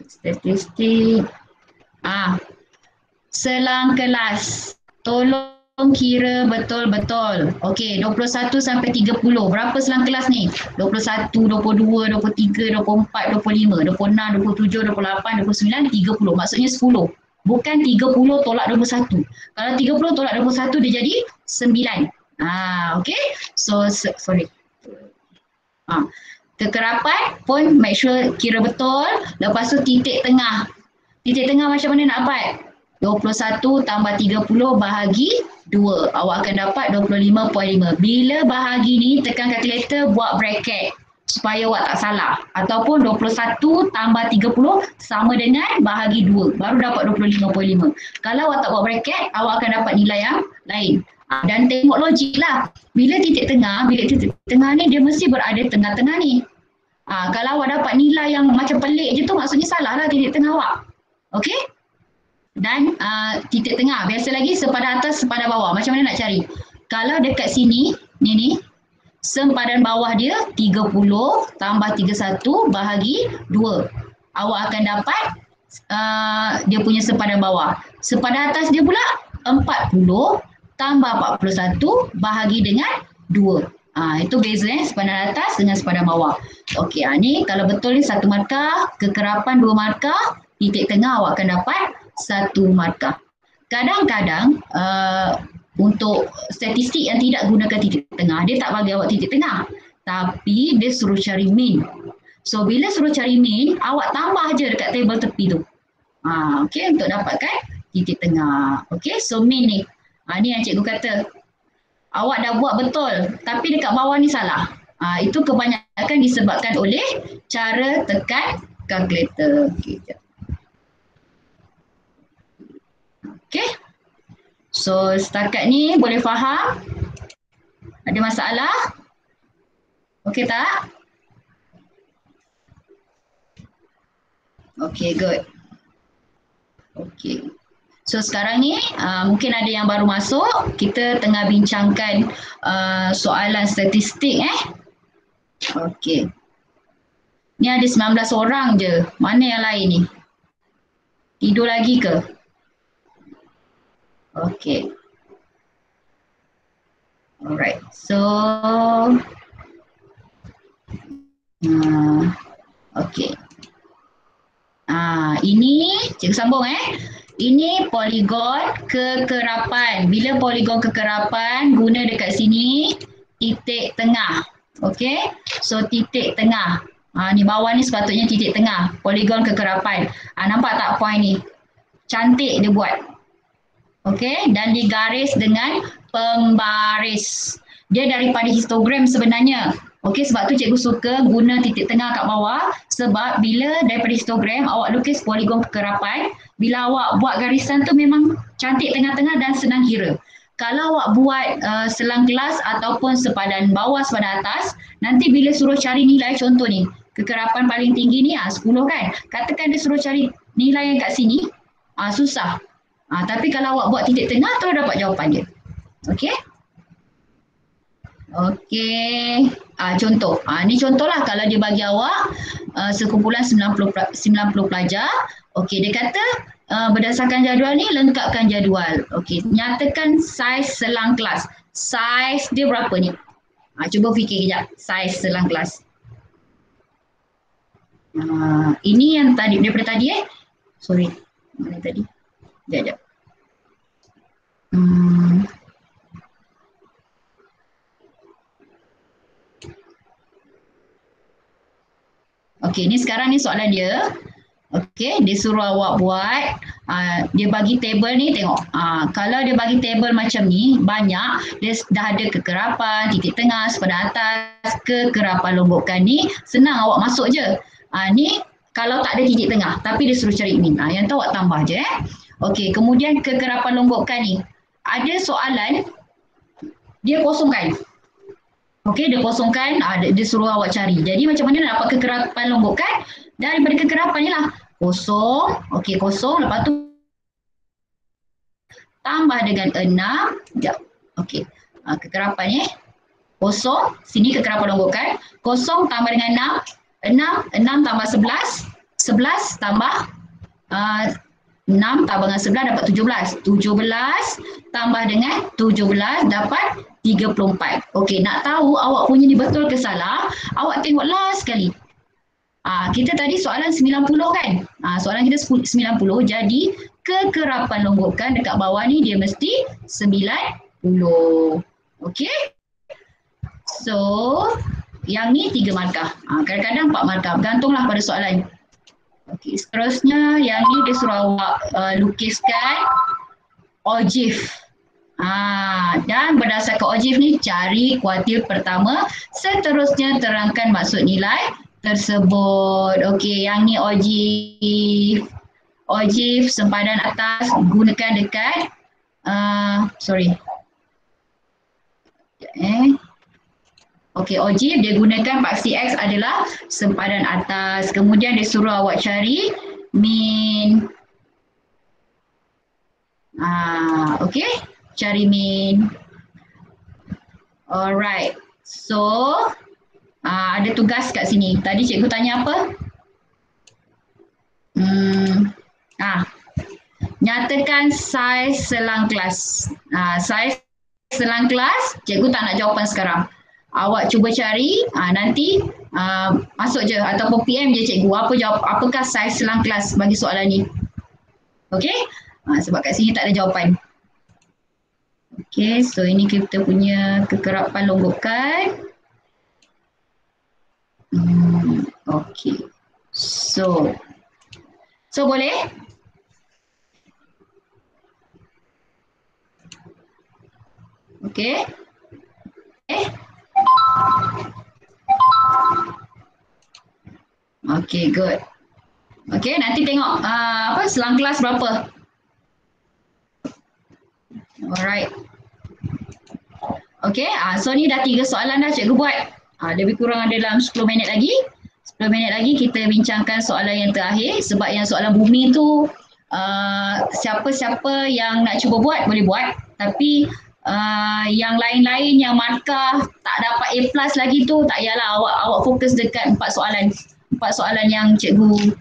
Speaker 1: Statistik. Selang kelas. Tolong kira betul-betul. Okey, 21 sampai 30. Berapa selang kelas ni? 21, 22, 23, 24, 25, 26, 27, 28, 29, 30. Maksudnya 10. Bukan 30 tolak 21. Kalau 30 tolak 21 dia jadi 9. Okey. So, sorry. Kekerapan pun make sure kira betul. Lepas tu titik tengah. Titik tengah macam mana nak dapat? 21 tambah 30 bahagi 2. Awak akan dapat 25.5. Bila bahagi ni tekan kalkulator buat bracket supaya awak tak salah. Ataupun 21 tambah 30 sama dengan bahagi 2. Baru dapat 25.5. Kalau awak tak buat bracket, awak akan dapat nilai yang lain. Dan tengok logik lah. Bila titik tengah ni dia mesti berada tengah-tengah ni. Kalau awak dapat nilai yang macam pelik je tu maksudnya salah lah titik tengah awak. Okey? Dan titik tengah. Biasa lagi sepadan atas, sepadan bawah. Macam mana nak cari? Kalau dekat sini, ni. Sempadan bawah dia 30 tambah 31 bahagi 2. Awak akan dapat dia punya sempadan bawah. Sempadan atas dia pula 40 tambah 41 bahagi dengan 2. Itu beza sempadan atas dengan sempadan bawah. Okey, ni kalau betul ni 1 markah, kekerapan 2 markah, titik tengah awak akan dapat 1 markah. Kadang-kadang untuk statistik yang tidak gunakan titik tengah, dia tak bagi awak titik tengah. Tapi dia suruh cari mean. So bila suruh cari mean, awak tambah je dekat table tepi tu. Okey, untuk dapatkan titik tengah. Okey, so mean ni. Ni yang cikgu kata. Awak dah buat betul, tapi dekat bawah ni salah. Itu kebanyakan disebabkan oleh cara tekan kalkulator. Okey. So setakat ni boleh faham? Ada masalah? Okey tak? Okay, good. Okay. So sekarang ni mungkin ada yang baru masuk, kita tengah bincangkan soalan statistik Okay. Ni ada 19 orang je. Mana yang lain ni? Tidur lagi ke? Okay. Alright. So okay. Ini cikgu sambung Ini poligon kekerapan. Bila poligon kekerapan, guna dekat sini titik tengah. Okay. So titik tengah. Ni bawah ni sepatutnya titik tengah. Poligon kekerapan. Nampak tak point ni? Cantik dia buat. Okay. Dan digaris dengan pembaris. Dia daripada histogram sebenarnya. Okey, sebab tu cikgu suka guna titik tengah kat bawah sebab bila daripada histogram awak lukis poligon kekerapan, bila awak buat garisan tu memang cantik tengah-tengah dan senang kira. Kalau awak buat selang kelas ataupun sepadan bawah sepadan atas, nanti bila suruh cari nilai, contoh ni, kekerapan paling tinggi ni 10 kan. Katakan dia suruh cari nilai yang kat sini, susah. Tapi kalau awak buat titik tengah, terus dapat jawapan dia. Okey? Okey, contoh. Ni contohlah kalau dia bagi awak sekumpulan 90 pelajar. Okey, dia kata berdasarkan jadual ni lengkapkan jadual. Okey, nyatakan saiz selang kelas. Saiz dia berapa ni? Cuba fikir kejap. Saiz selang kelas. Ini yang tadi daripada tadi Sorry. Mana tadi? Sekejap. Okey, ni sekarang ni soalan dia. Okey, dia suruh awak buat, dia bagi table ni tengok. Kalau dia bagi table macam ni, banyak, dia dah ada kekerapan, titik tengah, sepadan atas, kekerapan longgokan ni, senang awak masuk je. Ni kalau tak ada titik tengah, tapi dia suruh cari min. Yang tu awak tambah je Okey, kemudian kekerapan longgokan ni. Ada soalan, dia kosongkan. Okey, dia kosongkan, dia suruh awak cari. Jadi macam mana nak dapat kekerapan longgokan? Daripada kekerapan ni lah. Kosong, okey kosong, lepas tu tambah dengan 6. Sekejap, okey. Kekerapan ni, kosong, sini kekerapan longgokan. Kosong tambah dengan 6, 6 tambah 11, 11 tambah 6 tambah dengan 11 dapat 17. 17 tambah dengan 17 dapat 34. Okey, nak tahu awak punya ni betul ke salah, awak tengok last sekali. Kita tadi soalan 90 kan? Soalan kita 90, jadi kekerapan longgokan dekat bawah ni dia mesti 90. Okey? So, yang ni 3 markah. Kadang-kadang 4 markah, bergantunglah pada soalan. Okey, seterusnya yang ni dia suruh awak lukiskan ogive. Dan berdasarkan ogive ni cari kuartil pertama, seterusnya terangkan maksud nilai tersebut. Okey, yang ni ogive. Ogive sempadan atas gunakan dekat Okey, ogive dia gunakan paksi X adalah sempadan atas. Kemudian dia suruh awak cari min. Okey, cari min. Alright. So, ada tugas kat sini. Tadi cikgu tanya apa? Nyatakan saiz selang kelas. Saiz selang kelas, cikgu tak nak jawapan sekarang. Awak cuba cari, nanti masuk je ataupun PM je cikgu. Apakah saiz selang kelas bagi soalan ni? Okey? Sebab kat sini tak ada jawapan. Okey, so ini kita punya kekerapan longgokan. Okey. So boleh? Okey. Okey, good. Okey, nanti tengok selang kelas berapa. Alright. Okey, so ni dah 3 soalan dah cikgu buat. Lebih kurang ada dalam 10 minit lagi. 2 minit lagi kita bincangkan soalan yang terakhir sebab yang soalan bumi tu siapa-siapa yang nak cuba buat boleh buat, tapi yang lain-lain yang markah tak dapat A+ lagi tu tak payahlah, awak fokus dekat 4 soalan yang cikgu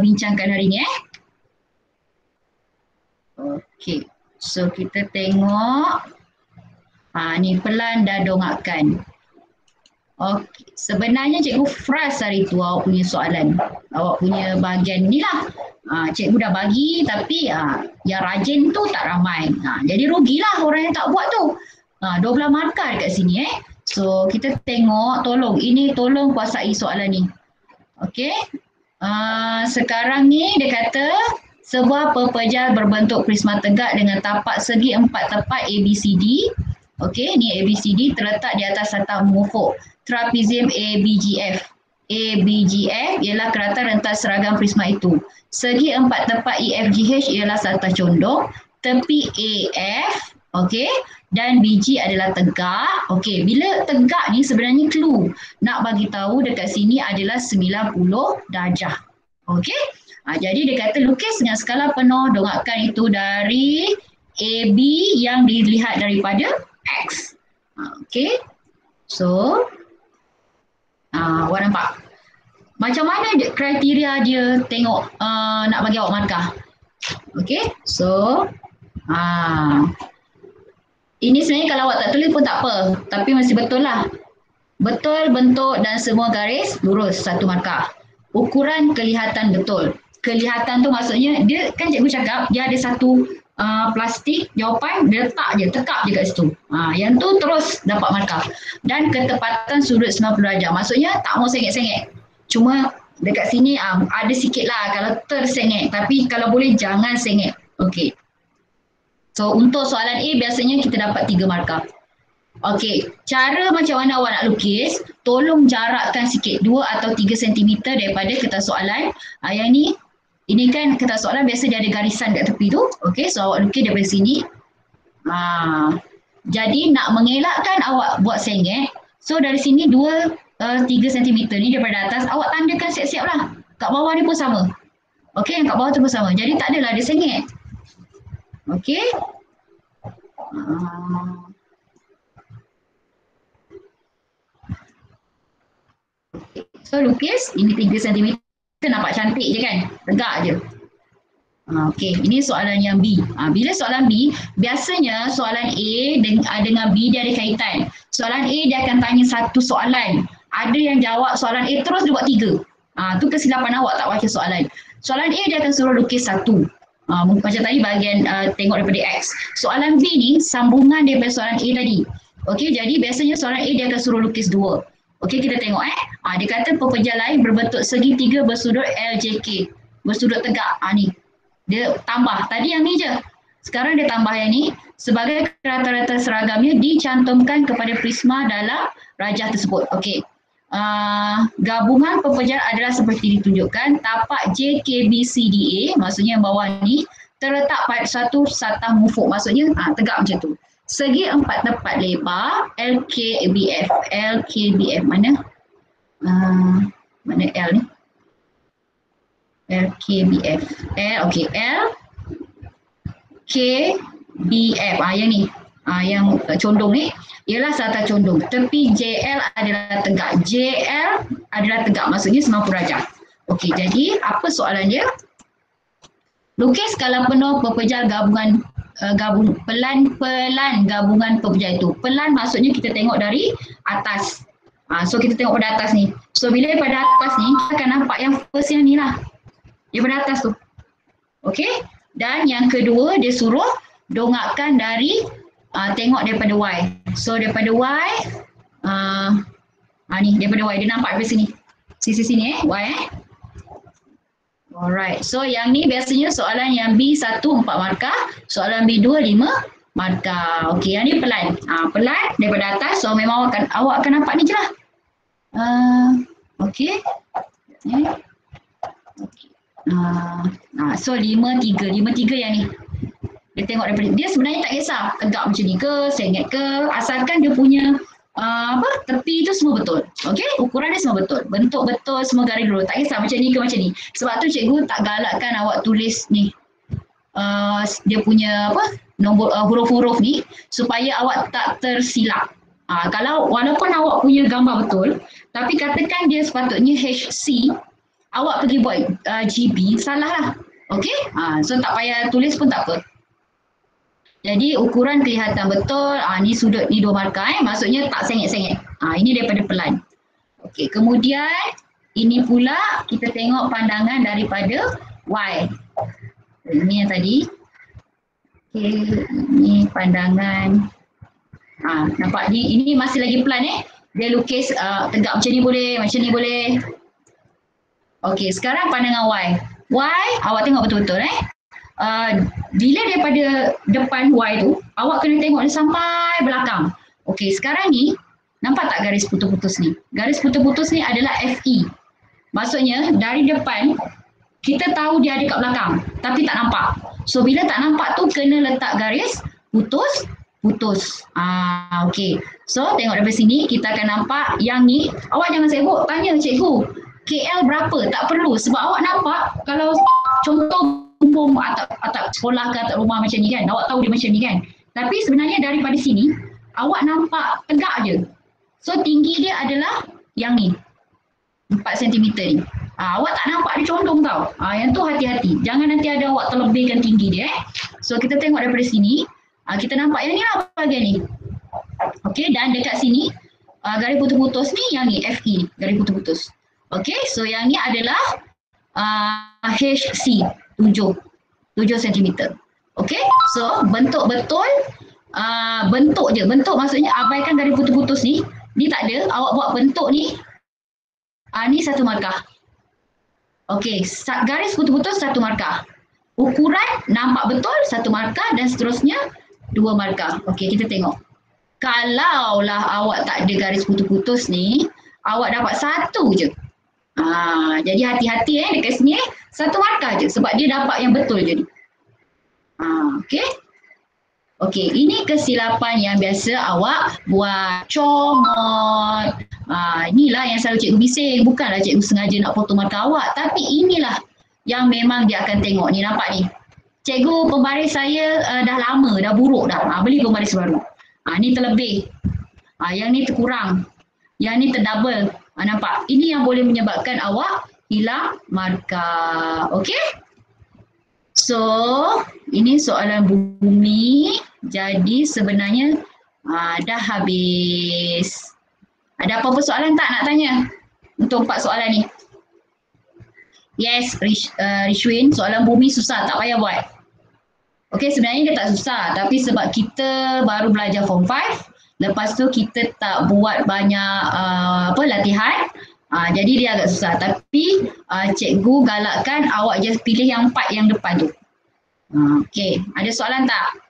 Speaker 1: bincangkan hari ni. Okey, so kita tengok ni pelan dan dongakkan. Okey, sebenarnya cikgu frust hari tu awak punya soalan, awak punya bahagian ni lah. Cikgu dah bagi tapi yang rajin tu tak ramai. Jadi rugilah orang yang tak buat tu. 12 markah dekat sini So kita tengok, tolong kuasai soalan ni. Okey. Sekarang ni dia kata sebuah pepejal berbentuk prisma tegak dengan tapak segi 4 tepat ABCD. Okey, ni ABCD terletak di atas satah mufuk trapezium ABGF. ABGF ialah kerata rentas seragam prisma itu. Segi 4 tepat EFGH ialah satah condong, tepi AF, okey, dan BG adalah tegak. Okey, bila tegak ni sebenarnya clue nak bagi tahu dekat sini adalah 90 darjah. Okey. Jadi dia kata lukis dengan skala penuh dongakkan itu dari AB yang dilihat daripada X. Okey. So awak nampak macam mana kriteria dia tengok nak bagi awak markah. Okey. So ini sebenarnya kalau awak tak tulis pun tak apa, tapi mesti betul lah. Betul bentuk dan semua garis lurus, 1 markah. Ukuran kelihatan betul. Kelihatan tu maksudnya dia kan cikgu cakap dia ada satu plastik jawapan, dia letak je, tekap je kat situ. Yang tu terus dapat markah. Dan ketepatan sudut 90 darjah. Maksudnya tak mau sengit-sengit. Cuma dekat sini ada sikit lah kalau tersengit. Tapi kalau boleh jangan sengit. Okey. So untuk soalan A biasanya kita dapat 3 markah. Okey, cara macam mana awak nak lukis, tolong jarakkan sikit 2 atau 3 cm daripada kertas soalan. Yang ni, ini kan kertas soalan biasa dia ada garisan kat tepi tu. Okey, so awak lukis daripada sini. Jadi nak mengelakkan awak buat sengit, so dari sini 2-3 cm ni daripada atas, awak tandakan siap-siap lah. Kat bawah ni pun sama. Okey, yang kat bawah tu pun sama. Jadi tak adalah dia sengit. Okey. So lukis, ini 3 cm, nampak cantik je kan? Tegak je. Okey, ini soalan yang B. Bila soalan B, biasanya soalan A dengan B dia ada kaitan. Soalan A dia akan tanya satu soalan. Ada yang jawab soalan A terus dia buat 3. Tu kesilapan awak tak baca soalan. Soalan A dia akan suruh lukis 1. Macam tadi bahagian tengok daripada X. Soalan B ni sambungan daripada soalan A tadi. Okey, jadi biasanya soalan A dia akan suruh lukis 2. Okey, kita tengok dia kata pepejal lain berbentuk segitiga bersudut LJK. Bersudut tegak. Ni. Dia tambah. Tadi yang ni je. Sekarang dia tambah yang ni. Sebagai rata-rata seragamnya dicantumkan kepada prisma dalam rajah tersebut. Okey. Gabungan pepejal adalah seperti ditunjukkan. Tapak JKBCDA, maksudnya yang bawah ni, terletak pada satu satah mufuk. Maksudnya tegak macam tu. Segi 4 tepat lebar LKBF. LKBF mana? Mana L ni? LKBF. Okey, LKBF. Yang ni. Yang condong ni ialah satah condong. Tepi JL adalah tegak. JL adalah tegak. Maksudnya 90 darjah. Okey, jadi apa soalan dia? Lukis skala penuh pepejal gabungan pelan gabungan pepejal itu. Pelan maksudnya kita tengok dari atas. So kita tengok pada atas ni. So bila pada atas ni kita akan nampak yang first yang ni lah. Daripada atas tu. Okey. Dan yang kedua dia suruh dongakkan dari tengok daripada Y. So daripada Y ni daripada Y dia nampak dari sini. Sisi sini Y Alright. So yang ni biasanya soalan yang B1 4 markah, soalan B2 5 markah. Okey, yang ni pelan. Pelan daripada atas. So memang awak akan nampak ni je lah. Okey. So 5-3 yang ni. Dia tengok daripada dia sebenarnya tak kisah tegak macam ni ke, sengit ke, asalkan dia punya tepi tu semua betul. Okey, ukuran dia semua betul. Bentuk betul, semua garis dulu. Tak kisah macam ni ke macam ni. Sebab tu cikgu tak galakkan awak tulis ni. Dia punya nombor huruf-huruf ni supaya awak tak tersilap. Kalau walaupun awak punya gambar betul, tapi katakan dia sepatutnya HC, awak pergi buat GB, salah lah. Okey? So tak payah tulis pun tak apa. Jadi ukuran kelihatan betul. Ni sudut ni 2 markah maksudnya tak sengit-sengit. Ini daripada pelan. Okey, kemudian ini pula kita tengok pandangan daripada Y. Ini yang tadi. Okey, ini pandangan. Nampak ni, ini masih lagi pelan Dia lukis tegak macam ni boleh, macam ni boleh. Okey, sekarang pandangan Y. Y, awak tengok betul-betul bila daripada depan Y tu, awak kena tengok dia sampai belakang. Okey, sekarang ni, nampak tak garis putus-putus ni? Garis putus-putus ni adalah FE. Maksudnya, dari depan, kita tahu dia ada kat belakang, tapi tak nampak. So, bila tak nampak tu, kena letak garis putus. Okey. So, tengok daripada sini, kita akan nampak yang ni. Awak jangan sibuk tanya cikgu, KL berapa? Tak perlu. Sebab awak nampak, kalau contoh atap sekolah ke atap rumah macam ni kan, awak tahu dia macam ni kan. Tapi sebenarnya daripada sini, awak nampak tegak je. So tinggi dia adalah yang ni, 4 cm ni. Awak tak nampak dia condong tau. Yang tu hati-hati. Jangan nanti ada awak terlebihkan tinggi dia So kita tengok daripada sini, kita nampak yang ni lah bahagian ni. Okey, dan dekat sini, garis putus-putus ni, yang ni FE, garis putus-putus. Okey, so yang ni adalah HC, 7 cm. Okey, so bentuk betul, bentuk je. Bentuk maksudnya abaikan garis putus-putus ni tak ada. Awak buat bentuk ni, ni 1 markah. Okey, garis putus-putus 1 markah. Ukuran nampak betul 1 markah dan seterusnya 2 markah. Okey, kita tengok. Kalaulah awak tak ada garis putus-putus ni, awak dapat 1 je. Jadi hati-hati dekat sini 1 markah je sebab dia dapat yang betul je ni. Okey. Okey, ini kesilapan yang biasa awak buat, comot. Inilah yang selalu cikgu bising. Bukanlah cikgu sengaja nak potong markah awak, tapi inilah yang memang dia akan tengok ni. Nampak ni? Cikgu pembaris saya dah lama, dah buruk dah. Beli pembaris baru. Ni terlebih. Yang ni terkurang. Yang ni terdouble. Nampak? Ini yang boleh menyebabkan awak hilang markah. Okey? So, ini soalan bumi. Jadi sebenarnya dah habis. Ada apa-apa soalan tak nak tanya? Untuk 4 soalan ni. Yes, Rishwin, soalan bumi susah, tak payah buat. Okey, sebenarnya dia tak susah. Tapi sebab kita baru belajar form 5, lepas tu kita tak buat banyak latihan, jadi dia agak susah. Tapi cikgu galakkan awak just pilih yang 4 yang depan tu. Okey, ada soalan tak?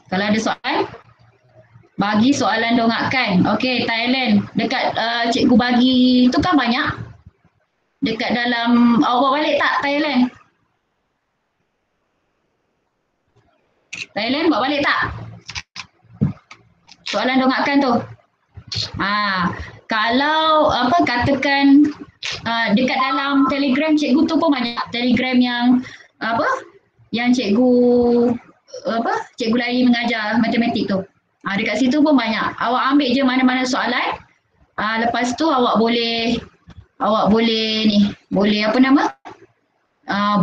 Speaker 1: Kalau ada soalan, bagi soalan dongakkan. Okey, Thailand. Dekat cikgu bagi tu kan banyak. Dekat dalam, awak bawa balik tak Thailand? Thailand bawa balik tak? Soalan dongakkan tu. Kalau katakan dekat dalam Telegram cikgu tu pun banyak. Telegram yang yang cikgu cikgu lain mengajar matematik tu. Dekat situ pun banyak. Awak ambil je mana-mana soalan. Lepas tu awak boleh ni, boleh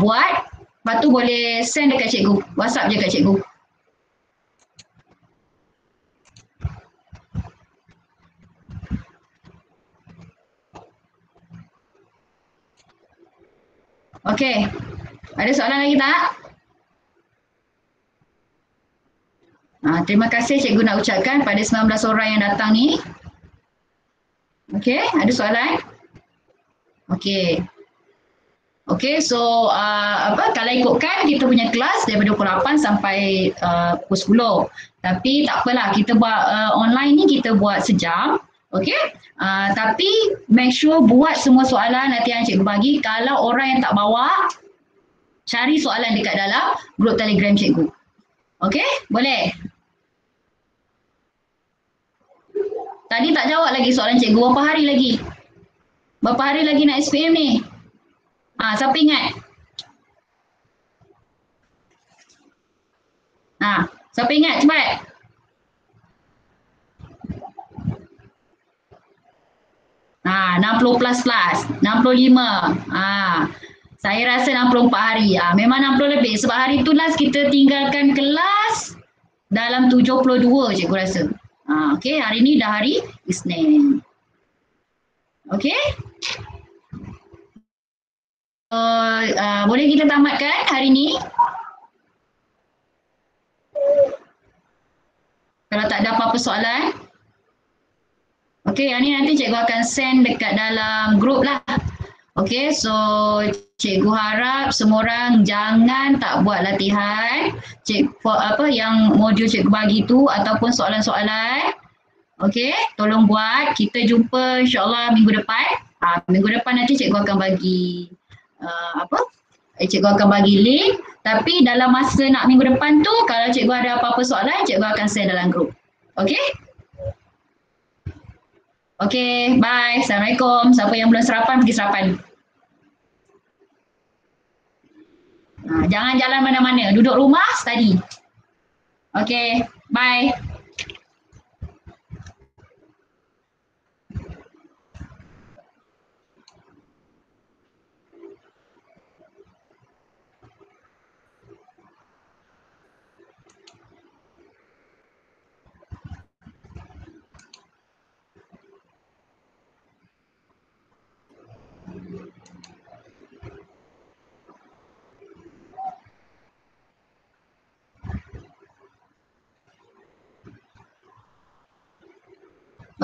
Speaker 1: buat. Lepas tu boleh send dekat cikgu. WhatsApp je kat cikgu. Okey. Ada soalan lagi tak? Terima kasih cikgu nak ucapkan pada 19 orang yang datang ni. Okey, ada soalan? Okey. Okey, so kalau ikutkan kita punya kelas daripada pukul 8 sampai pukul 10. Tapi tak apalah, kita buat online ni kita buat sejam. Okey? Tapi make sure buat semua soalan nanti yang cikgu bagi. Kalau orang yang tak bawa, cari soalan dekat dalam grup Telegram cikgu. Okey, boleh? Tadi tak jawab lagi soalan cikgu. Berapa hari lagi? Berapa hari lagi nak SPM ni? Siapa ingat? Siapa ingat? Cepat. 60 plus plus. 65. Saya rasa 64 hari. Memang 60 lebih. Sebab hari tu last kita tinggalkan kelas dalam 72 cikgu rasa. Okey, hari ni dah hari Isnin. Okey? Boleh kita tamatkan hari ni? Kalau tak ada apa-apa soalan. Okey, yang ni nanti cikgu akan send dekat dalam grup lah. Okey, so cikgu harap semua orang jangan tak buat latihan yang modul cikgu bagi tu ataupun soalan-soalan. Okey, tolong buat. Kita jumpa insya-Allah minggu depan. Minggu depan nanti cikgu akan bagi cikgu akan bagi link. Tapi dalam masa nak minggu depan tu, kalau cikgu ada apa-apa soalan, cikgu akan share dalam grup. Okey? Okey, bye. Assalamualaikum. Siapa yang belum sarapan, pergi sarapan. Jangan jalan mana-mana. Duduk rumah, study. Okey, bye.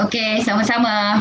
Speaker 1: Okey, sama-sama.